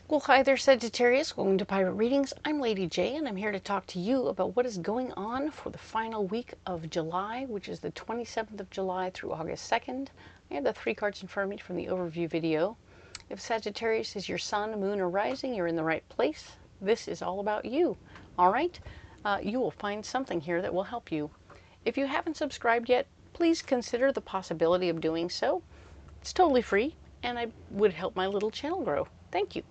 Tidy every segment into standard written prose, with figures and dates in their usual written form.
Well, hi there, Sagittarius. Welcome to Pirate Readings. I'm Lady J, and I'm here to talk to you about what is going on for the final week of July, which is the 27th of July through August 2nd. I have the 3 cards in front of me from the overview video. If Sagittarius is your sun, moon, or rising, you're in the right place. This is all about you. All right? You will find something here that will help you. If you haven't subscribed yet, please consider the possibility of doing so. It's totally free, and I would help my little channel grow. Thank you.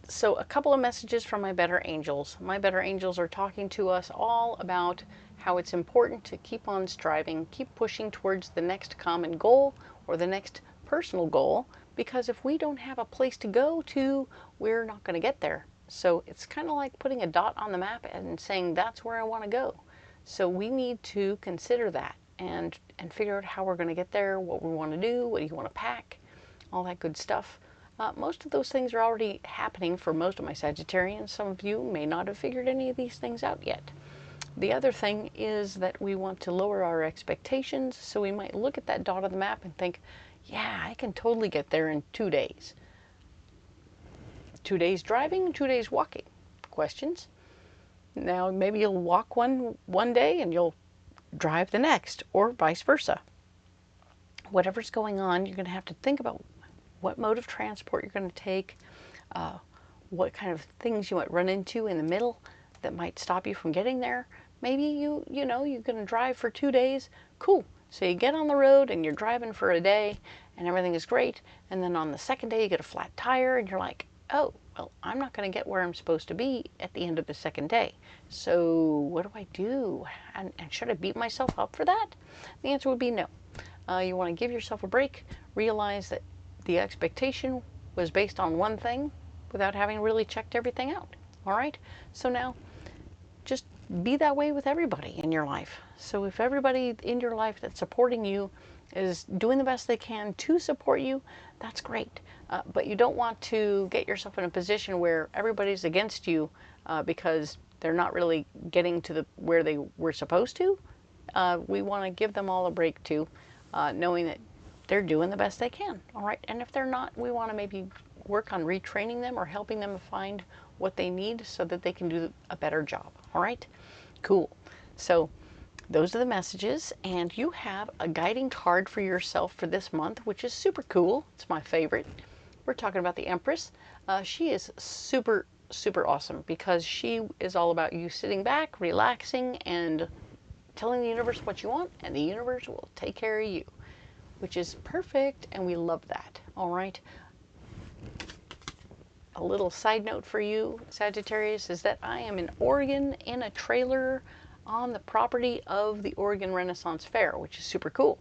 So a couple of messages from my better angels. My better angels are talking to us all about how it's important to keep on striving, keep pushing towards the next common goal or the next personal goal, because if we don't have a place to go to, we're not going to get there. So it's kind of like putting a dot on the map and saying that's where I want to go. So we need to consider that and figure out how we're going to get there, what we want to do, what do you want to pack, all that good stuff. Most of those things are already happening for most of my Sagittarians. Some of you may not have figured any of these things out yet. The other thing is that we want to lower our expectations, so we might look at that dot on the map and think, yeah, I can totally get there in 2 days. 2 days driving, 2 days walking. Questions? Now, maybe you'll walk one day and you'll drive the next, or vice versa. Whatever's going on, you're going to have to think about what mode of transport you're going to take, what kind of things you might run into in the middle that might stop you from getting there. Maybe you're going to drive for 2 days. Cool. So you get on the road and you're driving for a day and everything is great. And then on the second day you get a flat tire and you're like, oh, well, I'm not going to get where I'm supposed to be at the end of the second day. So what do I do? And should I beat myself up for that? The answer would be no. You want to give yourself a break, realize that the expectation was based on one thing without having really checked everything out. All right? So now just be that way with everybody in your life. So if everybody in your life that's supporting you is doing the best they can to support you, that's great. But you don't want to get yourself in a position where everybody's against you because they're not really getting to where they were supposed to. We want to give them all a break too, knowing that they're doing the best they can, all right? And if they're not, we want to maybe work on retraining them or helping them find what they need so that they can do a better job, all right? Cool. So those are the messages, and you have a guiding card for yourself for this month, which is super cool. It's my favorite. We're talking about the Empress. She is super, super awesome because she is all about you sitting back, relaxing, and telling the universe what you want, and the universe will take care of you, which is perfect, and we love that, all right? A little side note for you, Sagittarius, is that I am in Oregon in a trailer on the property of the Oregon Renaissance Fair, which is super cool.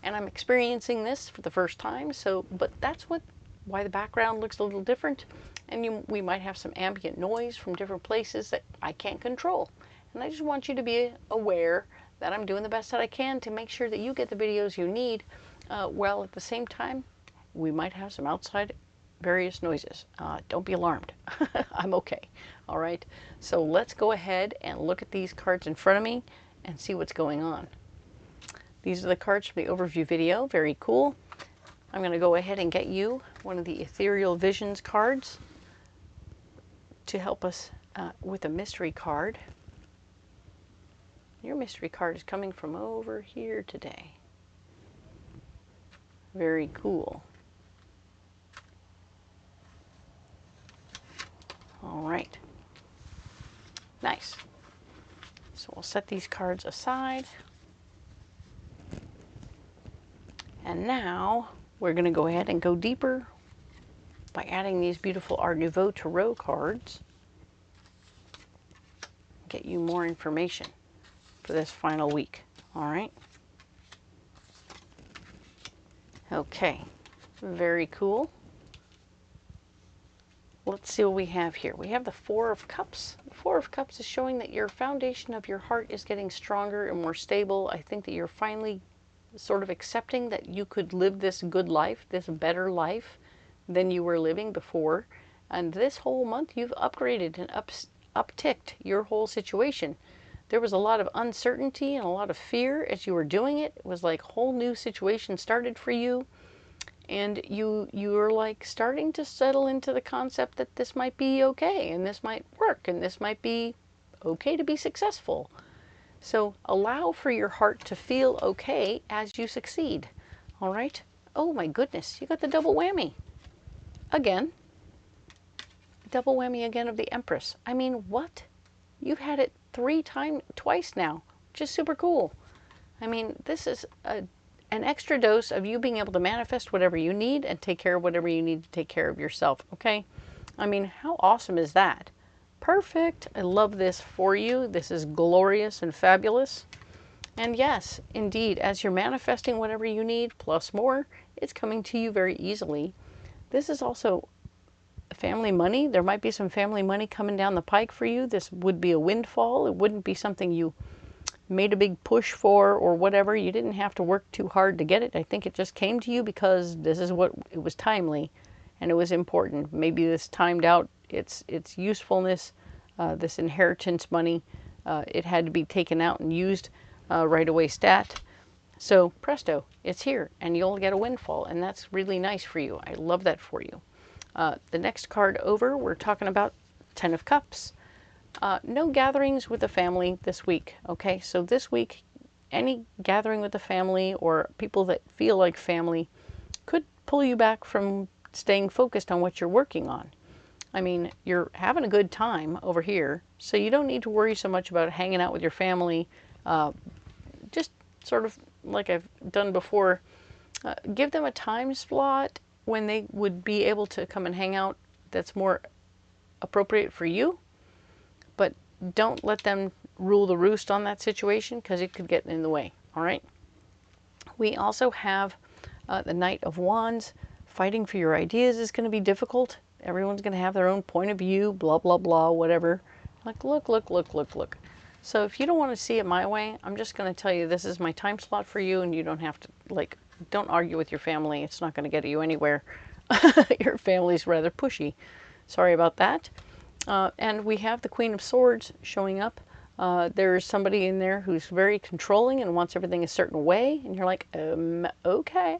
And I'm experiencing this for the first time, but that's why the background looks a little different, and we might have some ambient noise from different places that I can't control. And I just want you to be aware that I'm doing the best that I can to make sure that you get the videos you need, while at the same time, we might have some outside various noises. Don't be alarmed. I'm okay. All right. So let's go ahead and look at these cards in front of me and see what's going on. These are the cards from the overview video. Very cool. I'm going to go ahead and get you one of the Ethereal Visions cards to help us with a mystery card. Your mystery card is coming from over here today. Very cool. All right. Nice. So we'll set these cards aside. And now we're going to go ahead and go deeper by adding these beautiful Art Nouveau Tarot cards. Get you more information for this final week. All right. Okay. Very cool. Let's see what we have here. We have the Four of Cups. The Four of Cups is showing that your foundation of your heart is getting stronger and more stable. I think that you're finally sort of accepting that you could live this good life, this better life than you were living before. And this whole month you've upgraded and upticked your whole situation. There was a lot of uncertainty and a lot of fear as you were doing it. It was like a whole new situation started for you. And you're like starting to settle into the concept that this might be okay, and this might work, and this might be okay to be successful. So allow for your heart to feel okay as you succeed. All right? Oh my goodness, you got the double whammy. Again. Double whammy again of the Empress. I mean, what? You've had it twice now, which is super cool. I mean, this is an extra dose of you being able to manifest whatever you need and take care of whatever you need to take care of yourself, okay? I mean, how awesome is that? Perfect. I love this for you. This is glorious and fabulous. And yes, indeed, as you're manifesting whatever you need, plus more, it's coming to you very easily. This is also family money. There might be some family money coming down the pike for you. This would be a windfall. It wouldn't be something you made a big push for or whatever. You didn't have to work too hard to get it. I think it just came to you because this is what it was, timely and it was important. Maybe this timed out its usefulness, this inheritance money. It had to be taken out and used right away stat. So presto, it's here and you'll get a windfall, and that's really nice for you. I love that for you. The next card over, we're talking about 10 of Cups. No gatherings with the family this week, okay? So this week, any gathering with the family or people that feel like family could pull you back from staying focused on what you're working on. I mean, you're having a good time over here, so you don't need to worry so much about hanging out with your family. Just sort of like I've done before, give them a time slot when they would be able to come and hang out that's more appropriate for you, but don't let them rule the roost on that situation because it could get in the way, all right? We also have the Knight of Wands. Fighting for your ideas is going to be difficult. Everyone's going to have their own point of view, blah, blah, blah, whatever. Like, look, look, look, look, look. So if you don't want to see it my way, I'm just going to tell you this is my time slot for you, and you don't have to, like, don't argue with your family. It's not going to get you anywhere. Your family's rather pushy. Sorry about that. And we have the Queen of Swords showing up. There's somebody in there who's very controlling and wants everything a certain way. And you're like, okay.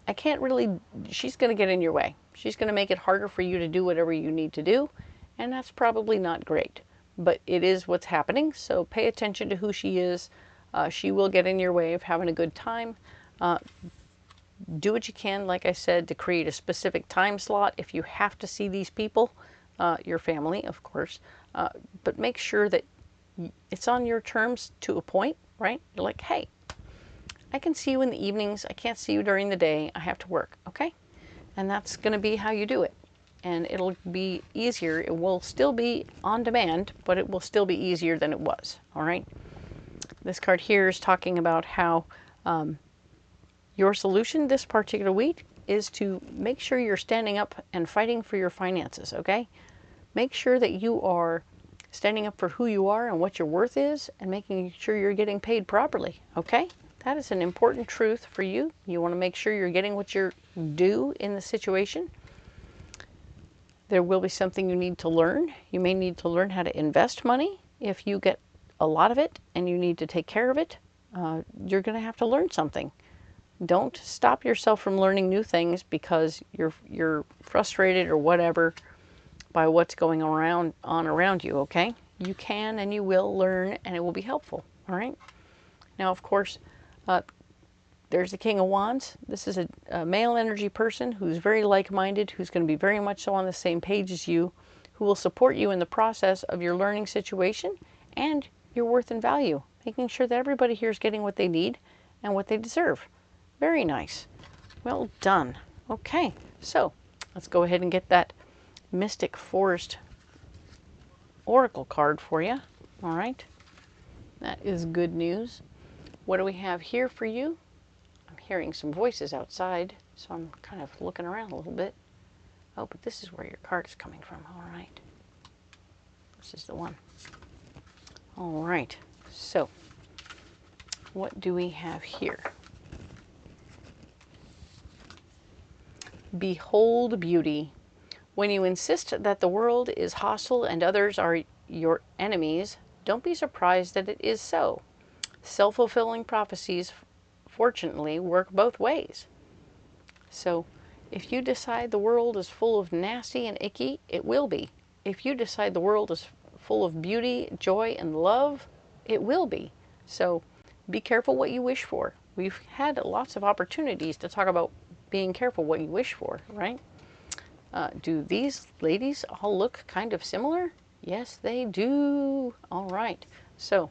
I can't really, she's going to get in your way. She's going to make it harder for you to do whatever you need to do. And that's probably not great. But it is what's happening. So pay attention to who she is. She will get in your way of having a good time. Do what you can, like I said, to create a specific time slot. If you have to see these people, your family, of course, but make sure that it's on your terms to a point, right? You're like, hey, I can see you in the evenings. I can't see you during the day. I have to work, okay? And that's going to be how you do it. And it'll be easier. It will still be on demand, but it will still be easier than it was, all right? This card here is talking about how your solution this particular week is to make sure you're standing up and fighting for your finances, okay? Make sure that you are standing up for who you are and what your worth is and making sure you're getting paid properly, okay? That is an important truth for you. You want to make sure you're getting what you're due in the situation. There will be something you need to learn. You may need to learn how to invest money. If you get a lot of it and you need to take care of it, you're going to have to learn something. Don't stop yourself from learning new things because you're frustrated or whatever by what's going on around you, okay? You can and you will learn, and it will be helpful, all right? Now, of course, there's the King of Wands. This is a male energy person who's very like-minded, who's going to be very much so on the same page as you, who will support you in the process of your learning situation and your worth and value, making sure that everybody here is getting what they need and what they deserve. Very nice. Well done. Okay, so let's go ahead and get that Mystic Forest Oracle card for you. All right, that is good news. What do we have here for you? I'm hearing some voices outside, so I'm kind of looking around a little bit. Oh, but this is where your card is coming from. All right, this is the one. All right, so what do we have here? Behold beauty. When you insist that the world is hostile and others are your enemies, don't be surprised that it is so. Self-fulfilling prophecies, fortunately, work both ways. So if you decide the world is full of nasty and icky, it will be. If you decide the world is full of beauty, joy, and love, it will be. So be careful what you wish for. We've had lots of opportunities to talk about being careful what you wish for, right? Do these ladies all look kind of similar? Yes, they do. All right. So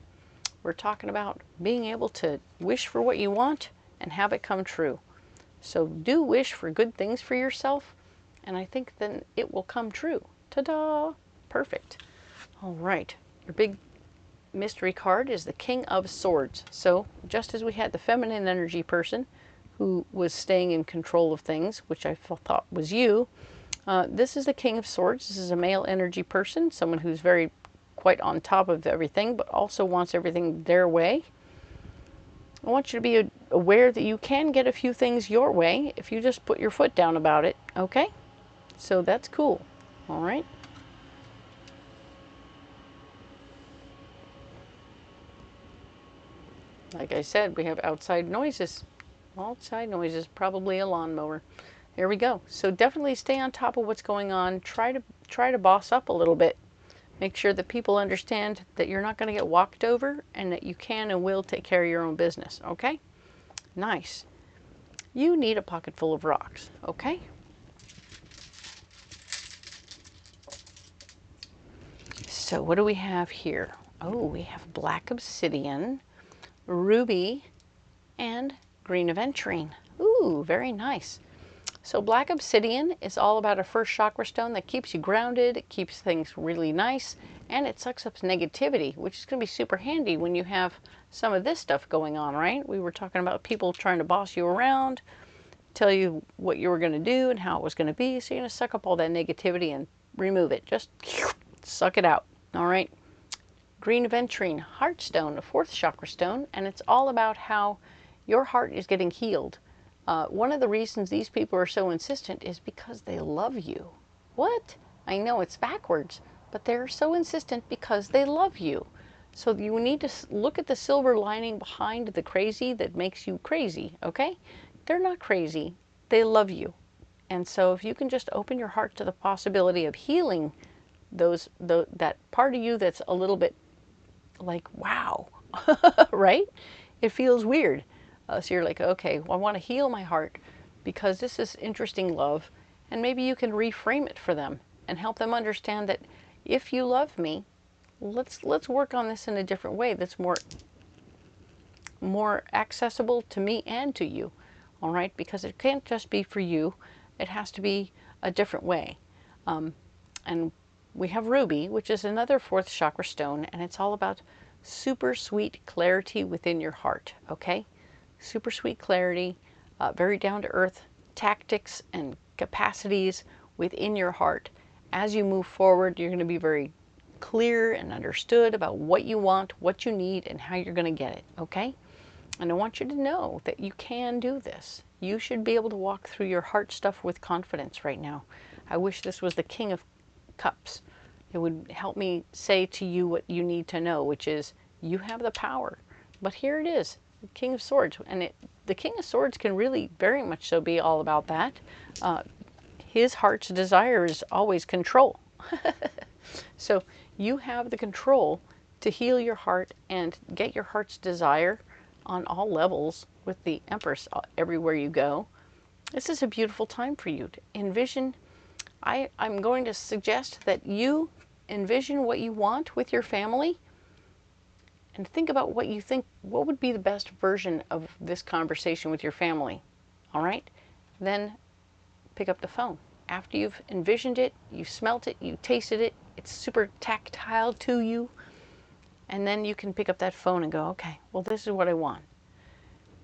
we're talking about being able to wish for what you want and have it come true. So do wish for good things for yourself, and I think then it will come true. Ta-da! Perfect. All right. Your big mystery card is the King of Swords. So just as we had the feminine energy person who was staying in control of things, which I thought was you, this is the King of Swords. This is a male energy person, someone who's very quite on top of everything, but also wants everything their way. I want you to be aware that you can get a few things your way if you just put your foot down about it, okay? So that's cool, all right? Like I said, we have outside noises. Outside noises, probably a lawnmower. There we go. So definitely stay on top of what's going on. Try to boss up a little bit. Make sure that people understand that you're not going to get walked over and that you can and will take care of your own business, okay? Nice. You need a pocket full of rocks, okay? So what do we have here? Oh, we have black obsidian, ruby, and green aventurine. Ooh, very nice. So black obsidian is all about a first chakra stone that keeps you grounded, it keeps things really nice, and it sucks up negativity, which is going to be super handy when you have some of this stuff going on, right? We were talking about people trying to boss you around, tell you what you were going to do and how it was going to be, so you're going to suck up all that negativity and remove it. Just suck it out, all right? Green aventurine, heart stone, a fourth chakra stone, and it's all about how your heart is getting healed. One of the reasons these people are so insistent is because they love you. What? I know it's backwards, but they're so insistent because they love you. So you need to look at the silver lining behind the crazy that makes you crazy, okay? They're not crazy. They love you. And so if you can just open your heart to the possibility of healing that part of you that's a little bit like, wow, right? It feels weird. So you're like, okay, well, I want to heal my heart because this is interesting love, and maybe you can reframe it for them and help them understand that if you love me, let's work on this in a different way that's more accessible to me and to you, all right? Because it can't just be for you, it has to be a different way. And we have ruby, which is another fourth chakra stone, and it's all about super sweet clarity within your heart, okay? Super sweet clarity, very down-to-earth tactics and capacities within your heart. As you move forward, you're going to be very clear and understood about what you want, what you need, and how you're going to get it, okay? And I want you to know that you can do this. You should be able to walk through your heart stuff with confidence right now. I wish this was the King of Cups. It would help me say to you what you need to know, which is you have the power. But here it is, the King of Swords. And the King of Swords can really very much so be all about that. His heart's desire is always control. So you have the control to heal your heart and get your heart's desire on all levels with the Empress everywhere you go. This is a beautiful time for you to envision. I'm going to suggest that you envision what you want with your family and think about what you think, what would be the best version of this conversation with your family, all right? Then pick up the phone. After you've envisioned it, you smelt it, you tasted it, it's super tactile to you, and then you can pick up that phone and go, okay, well, this is what I want.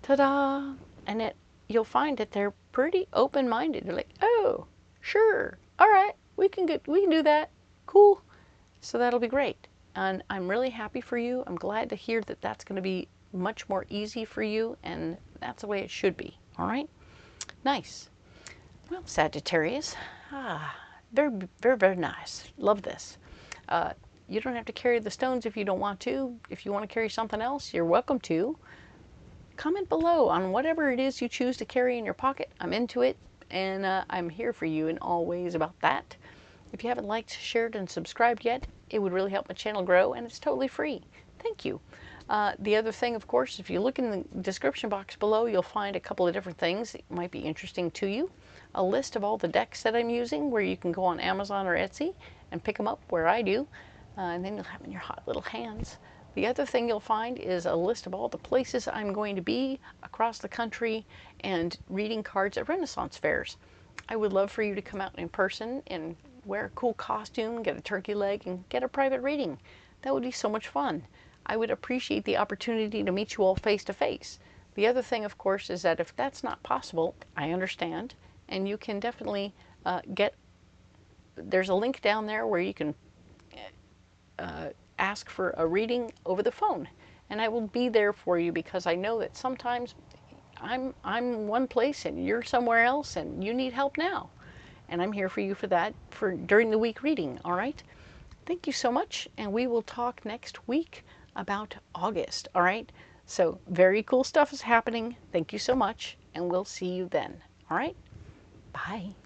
Ta-da! And you'll find that they're pretty open-minded. They're like, oh, sure, all right, we can do that, cool. So that'll be great. And I'm really happy for you. I'm glad to hear that that's going to be much more easy for you, and that's the way it should be, all right? Nice. Well, Sagittarius, very, very, very nice. Love this. You don't have to carry the stones if you don't want to. If you want to carry something else, you're welcome to. comment below on whatever it is you choose to carry in your pocket. I'm into it, and I'm here for you in all ways about that. If you haven't liked, shared, and subscribed yet, it would really help my channel grow, and it's totally free. Thank you. The other thing, of course, if you look in the description box below, you'll find a couple of different things that might be interesting to you. A list of all the decks that I'm using, where you can go on Amazon or Etsy and pick them up where I do, and then you'll have them in your hot little hands. The other thing you'll find is a list of all the places I'm going to be across the country and reading cards at Renaissance fairs. I would love for you to come out in person and wear a cool costume, get a turkey leg, and get a private reading. That would be so much fun. I would appreciate the opportunity to meet you all face to face. The other thing, of course, is that if that's not possible, I understand, and you can definitely there's a link down there where you can ask for a reading over the phone, and I will be there for you, because I know that sometimes I'm one place and you're somewhere else and you need help now, and I'm here for you for that, during the week reading. All right, thank you so much, and we will talk next week about August. All right, so very cool stuff is happening. Thank you so much, and we'll see you then. All right, bye.